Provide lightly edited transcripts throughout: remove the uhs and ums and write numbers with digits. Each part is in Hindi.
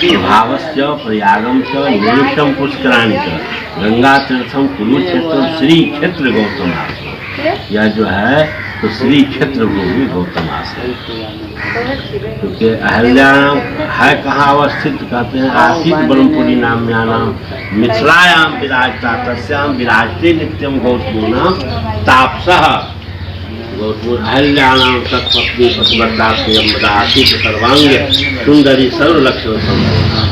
भावस्य प्रयागम च निरुषम पुष्कराणि च गंगा तीर्थम कुरुक्षेत्र श्री क्षेत्र गौतम आश्रम। यह जो है तो श्री क्षेत्र भूमि गौतम आश्रम, क्योंकि अहल्या है कहाँ अवस्थित कहते हैं आसित ब्रह्मपुरी नाम्यानाम मिथिलायाम विराजता तस्याम विराजते नित्यम गौतमो नाम तापसः। गौतम अहल्यानाम तत्पत्नी पतिव्रता प्रियंवदा आसित सर्वांग सुंदरी सर्वलक्षण संपन्ना।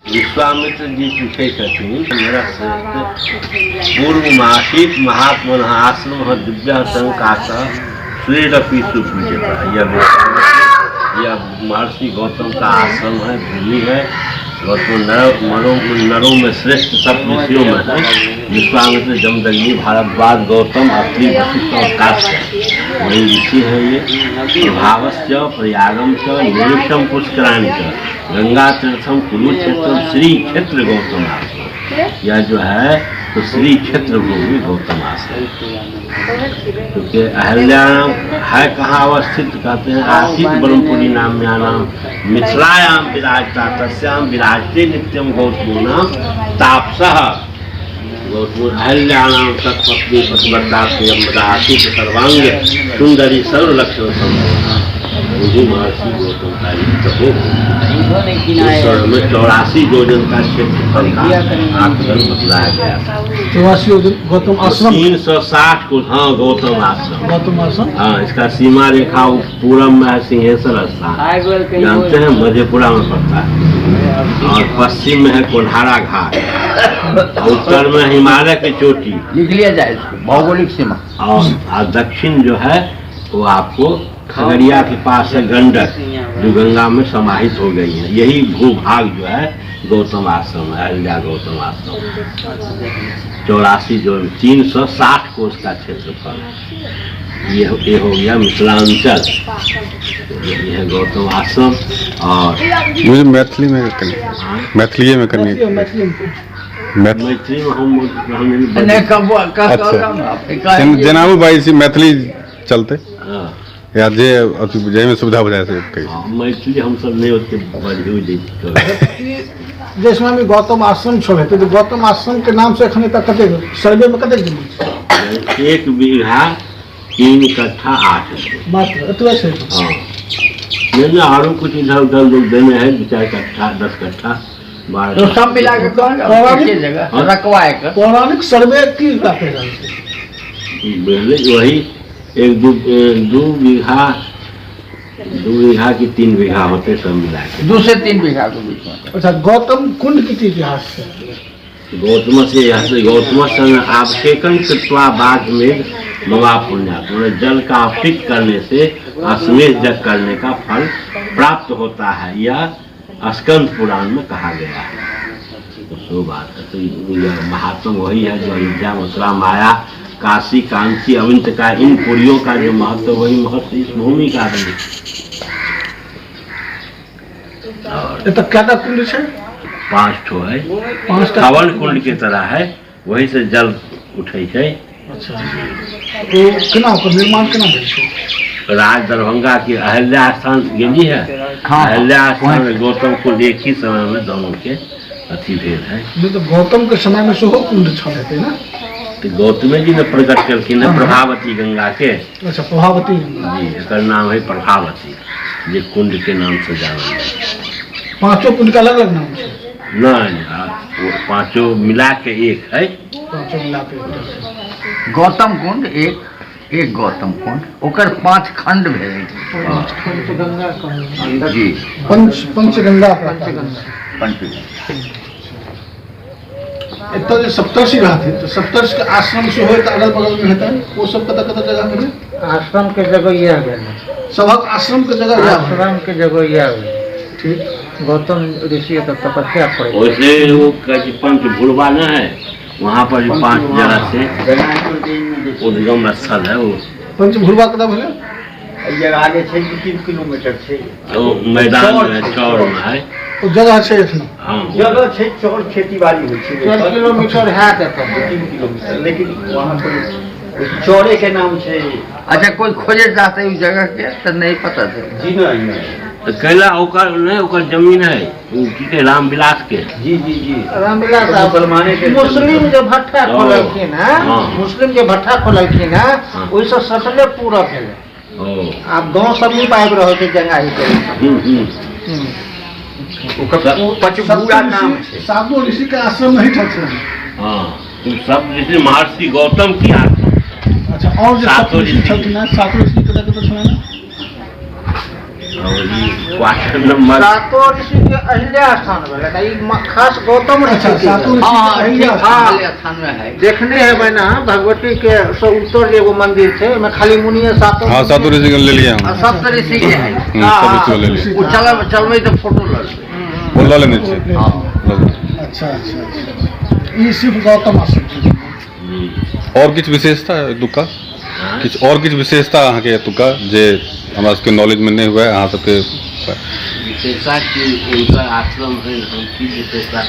विश्वामित्र जी पूछे छथिन मेरा पूर्व मासिक महात्मन आश्रम दिव्य संकाश श्रेरपी सुपूजित। यह महर्षि गौतम का आश्रम है, भूमि है। गौतम नरों में श्रेष्ठ सब ऋषियों में है। विश्वामित्र जमदग्नि भारद्वाज गौतम अत्रि वशिष्ठ और काश्यप वही ऋषि है। ये प्रभावस्य प्रयागम च निरुषम पुष्कराणि च गंगा तीर्थम कुरुक्षेत्र श्री क्षेत्र गौतम आश्रम। यह जो है तो श्री क्षेत्र भूमि गौतम आश्रम, क्योंकि अहल्या है कहाँ अवस्थित कहते हैं आसित ब्रह्मपुरी नाम्यानाम मिथिलायाम विराजता तस्याम विराजते नित्यम गौतमो नाम तापसः। गौतम अहल्यानाम तत्पत्नी पतिव्रता प्रियंवदा आसित सर्वांग सुंदरी सर्वलक्षण संपन्ना। मुझे महर्षि गौतम का में 84 योजन का क्षेत्रफल का आकलन बतलाया गया था। 84 योजन गौतम आश्रम 360 को। हाँ, गौतम आश्रम। हाँ, इसका सीमा रेखा पूरब में है सिंहेश्वर स्थान, जानते हैं मधेपुरा में पड़ता है, और पश्चिम में है कोल्हारा घाट, उत्तर में हिमालय की चोटी लिख लिया जाए भौगोलिक सीमा, और दक्षिण जो है वो आपको खगड़िया के पास है गंडक, जो गंगा में समाहित हो गई है। यही भूभाग जो है गौतम आश्रम है, अहल्या गौतम आश्रम। 84 जो 360 कोष का क्षेत्रफल। ये हो गया मिथिलांचल, ये है गौतम आश्रम। और मुझे मैथिली में करनी, मैथिली में करनी, मैथिली में हम जनाबू भाई से मैथिली चलते या जे जय में सुविधा हो जाए से मैथिली हम सब नहीं होते बढ़िया। जैसे में गौतम आश्रम छोड़े तो गौतम आश्रम के नाम से अखने तक कते सर्वे में कते जमीन 1 बीघा 3 कट्ठा 8 मात्र अतवा से। हाँ, नहीं और कुछ इधर उधर लोग देने हैं 2-4 कट्ठा 10 कट्ठा तो सब मिला के पौराणिक सर्वे की वही 2 बीघा की 3 बीघा होते सब मिला के 2 से 3 बीघा के बीच में। अच्छा, गौतम कुंड की इतिहास है। गौतम से गौतम सन अभिषेकन कृत्वा बाघ में मवा पुण्यात्, जल का अभिषेक करने से अश्वमेध यज्ञ करने का फल प्राप्त होता है। यह स्कंद पुराण में कहा गया है। तो सो बात है। तो यह महात्म वही है जो अयोध्या मथुरा माया काशी कांची अविंत का इन पुरियों का जो महत्व वही महत्व इस भूमि का है। और तो क्या कुंड है? 5 ठो है, 5 हवन कुंड की तरह है, वही से जल उठे है। अच्छा, तो केना ओकर निर्माण केना भेल छै? राज दरभंगा की अहल्या स्थान गेली है। अहल्या स्थान में गौतम कुंड एक ही समय में दोनों के अथी भेल है। तो गौतम के समय में सेहो कुंड छल हेतै ना? तो गौतम जी ने प्रकट करखिन प्रभावती गंगा के। अच्छा, प्रभावती जी, एकर नाम है प्रभावती, जे कुंड के नाम से जानल जाए। 5 कुंड का अलग अलग नाम है? नहीं, वो पांचों मिला के एक है। पाँचों मिला के एक। गौतम कुंड एक गौतम कुंड ओकर 5 खंड भेल पंचगंगा कहल जी पंचगंगा इतना जो सप्तर्षि रहते तो सप्तर्षि के आश्रम से होए तो अगल बगल में रहता है वो सब कत जगह में आश्रम के जगह यह गए सबक आश्रम के जगह यह है। आश्रम के जगह यह गए ठीक गौतम ऋषि तब तपस्या पड़े वैसे वो कहते पंच भूलवा न है वहाँ पर भी 5 जगह से उद्गम स्थल है वो। पंच भूलवा कदा भले आगे 3 किलोमीटर से तो मैदान में चौड़ में है। वो जगह है एखन हाँ जगह छै चौड़ खेती बाड़ी होइ छै 4 किलोमीटर है तो 3 किलोमीटर लेकिन वहाँ पर चौड़े के नाम से। अच्छा कोई खोजे चाहते उस जगह के तो नहीं पता था जी नहीं तो कैला ओकर नहीं ओकर जमीन है वो की के रामविलास के। जी रामविलास मुसलमाने के मुस्लिम जो भट्ठा खोलखिन है हाँ। मुस्लिम जो भट्ठा खोलखिन है हाँ। ओइसे सटले पूरा भेले ओ आप गांव सब नहीं पाइब रहो के जंगाई के पचबुआ नाम छै। सातों ऋषि के आश्रम नहीं था। हाँ तो सब जैसे महर्षि गौतम की आत्मा। अच्छा और जो सातों ऋषि ऋषि छलखिन सातों ऋषि कदा कदा छलना और ये क्वेश्चन नंबर सातो ऋषि के अहिल्या स्थान भेले त ई खास गौतम अच्छा ऋषि सातों के ऋषि हाँ के अहिल्या हाँ स्थान में है। देखने है बना भगवती के से उत्तर एगो मंदिर थे में खाली मुनिए सातों हाँ सातों ऋषि को ले लिया हम। सब तरह से के है सब ऋषि को ले लिया वो चलवे तो फोटो लग वो ला लेने चाहिए। हाँ अच्छा अच्छा अच्छा ये सिर्फ गौतम आश्रम और किछ विशेषता है तुका किछ और किछ विशेषता अहाँ के तुका जे हमरा सबके नॉलेज में नहीं हुआ है अहाँ सबके विशेषता की उनका आश्रम है उनकी विशेषता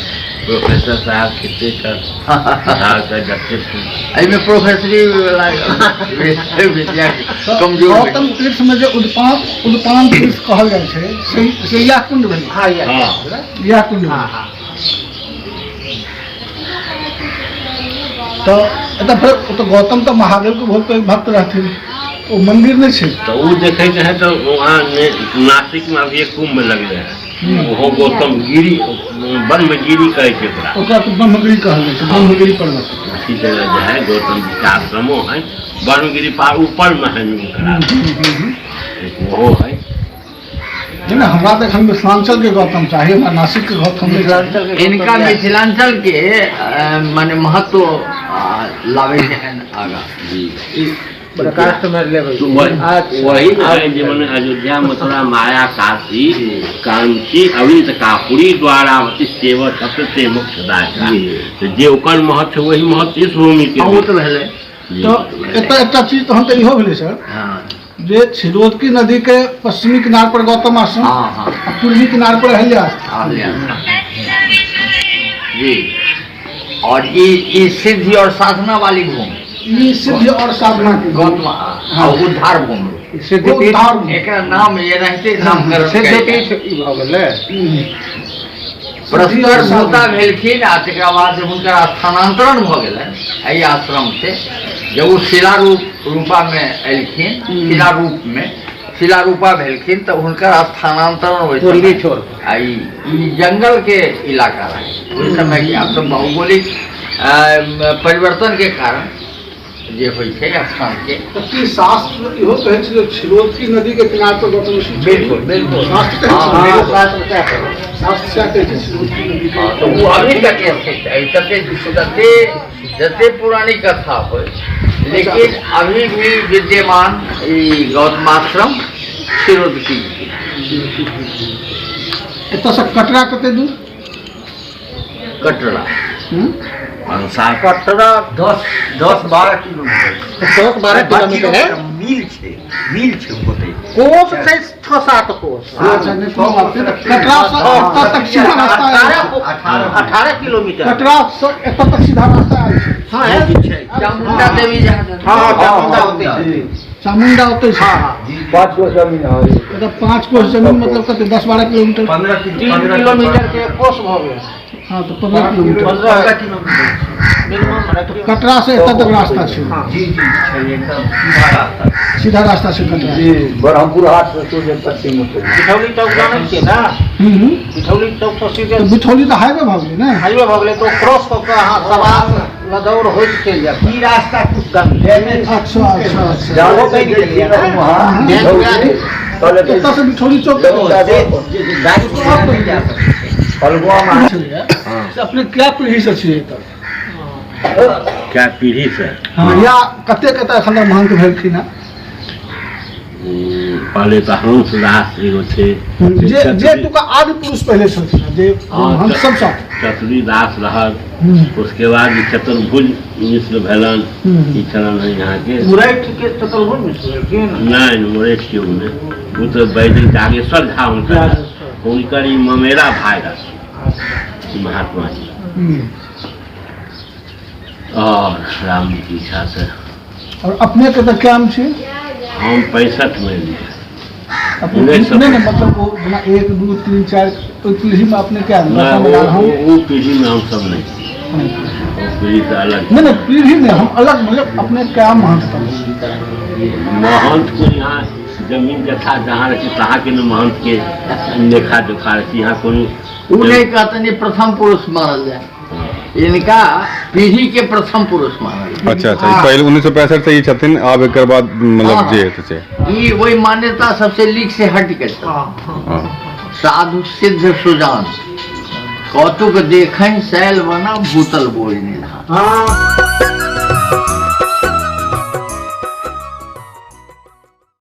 प्रोफेसर साहब कितने का जगते में प्रोफेसरी विद्या कमजोर गौतम तीर्थ में जो उद्पान तीर्थ कहल जाए छे से यह कुंड भेल। हाँ ये हाँ यह कुंड भेल। हाँ हाँ तो एतऽ फिर वो तो गौतम तो महादेव के बहुत पैघ भक्त रहते वो मंदिर नहीं छे। तो वो देखे है तो वहाँ नासिक में अभी एक कुंभ लगले है वो गौतम गिरी ब्रह्मगिरी कहे के ओकरा तो ब्रह्मगिरी कहल जाए छे ब्रह्मगिरी पर्वत। उसी जगह जो है गौतम जी का आश्रमो है ब्रह्मगिरी पहाड़ ऊपर में है एक वो है। ना हमरा तो एखन मिथिलांचल के गौतम चाहिए हमरा नासिक के गौतम मिथिलांचल के इनका मिथिलांचल के माने महत्व लावे है आगा जी प्रकाश में लेबै तो वही है जीवन अयोध्या मथुरा माया काशी कांची अवित कापुरी द्वारावती सेवा सत्य मोक्षदायिका तो जे ओकर महत्व वही महत्व इस भूमि के बहुत भेले। तो एक चीज तो हम तो इहो भेले सर हाँ जे छिरोदकी नदी के पश्चिमी किनार पर गौतम आश्रम हाँ हाँ और पूर्वी किनार पर अहिल्या आश्रम। जी और ये सिद्धि और साधना वाली भूमि ये सिद्धि और साधना की गौतम और उद्धार भूमि सिद्धपीठ एक नाम ये रहते नामकरण सिद्धपीठ ई भ गेलै प्रस्तर भूता भेलखिन आ तकरा बाद जब हुनकर स्थानांतरण भ गेलनि एहि आश्रम से जब वो शिला रूपा में एलखिन शिला रूपा भेलखिन तो हुनकर स्थानांतरण पूर्वी छोर ई जंगल के इलाका रहे उस समय के अब तो भौगोलिक परिवर्तन के कारण जे होइ छै स्थान के जबकि शास्त्र इहो कहै छै जे छिरोदकी नदी के किनार पर गौतम ऋषि छे। बिल्कुल बिल्कुल शास्त्र हाँ, कहै हाँ, छै शास्त्र क्या कहै छै छिरोदकी नदी हाँ, तो वो अभी तक स्थित है सबसे जते पुरानी कथा हो लेकिन अभी भी विद्यमान गौतमाश्रम छिरोदकी एतऽ से कटरा कते दूर कटरा कटरा 10-12 किलोमीटर 10-12 किलोमीटर है मील छै होते कोस छै 6-7 कोस अच्छा नहीं कोनो बात नहीं कटरा से एतऽ तक सीधा रास्ता है 18 किलोमीटर कटरा से एतऽ तक सीधा रास्ता है। हाँ है चामुंडा देवी जहाँ हाँ चामुंडा होते हैं चामुंडा होते हाँ है हाँ 5 कोस जमीन है एतऽ 5 कोस जमीन मतलब कते 10-12 किलोमीटर 3 किलोमीटर के कोस भ गेल हाँ तो 15 किलोमीटर 15 किलोमीटर मिनिमम कटरा से एतऽ तक रास्ता छै जी एकदम सीधा रास्ता से कटरा ब्रह्मपुर हाट से पश्चिम उत्तर बिठौली चौक जानै छियै ना बिठौली चौक से सीधे तो बिठौली तो हाईवे भाग गई ना। हाईवे भगले तो क्रॉस करके यहाँ सवार लदौड़ हो चल जाता ई रास्ता कुछ गंदा है। अच्छा अच्छा अच्छा। जाओ कहीं निकलिए ना वहाँ कितना से बिठौली चौक तक गाड़ी से आप नहीं जा सकते। फलगुआ में चलिए अपने क्या पीढ़ी से छियै तब? क्या पीढ़ी से हाँ या कते कते एखन तक महंत भेलखिन हैं? पहले तो हंस दास एगो थे जे तुका आदि पुरुष पहले छलखिन हैं, जे महंत सब सब चतुरी दास रहल। उसके बाद ई चतुर्भुज मिश्र भेलन, ई चलन है यहाँ के। मुरैठ के चतुर्भुज मिश्र के नहीं मुरेठ के उन्हें वो तो वैदिक जागेश्वर झा उनकर ई ममेरा भाई रहा महात्मा जी और राम जी की इच्छा से। और अपने के तो क्या नाम छे? हम 65 में लिए। अपने उन्नीस सौ नहीं नहीं मतलब वो बिना 1 2 3 4 तो पीढ़ी में अपने क्या वो पीढ़ी में हम सब नहीं, वो पीढ़ी से अलग। नहीं पीढ़ी में हम अलग मतलब अपने क्या महंत महंत को यहाँ जमीन जथा जहाँ रखी तहाँ के न महंत के लेखा जोखा रखी। यहाँ को उन्हें कहते हैं प्रथम पुरुष मानल जाए, इनका पीढ़ी के प्रथम पुरुष मानल जाए। अच्छा अच्छा पहले 1965 से ही छथिन आब एक बाद मतलब जे हेतु से ये वही मान्यता सबसे लीक से हट के चल। हाँ। साधु सिद्ध सुजान कौतुक देखें सैल बना भूतल बोल निधान।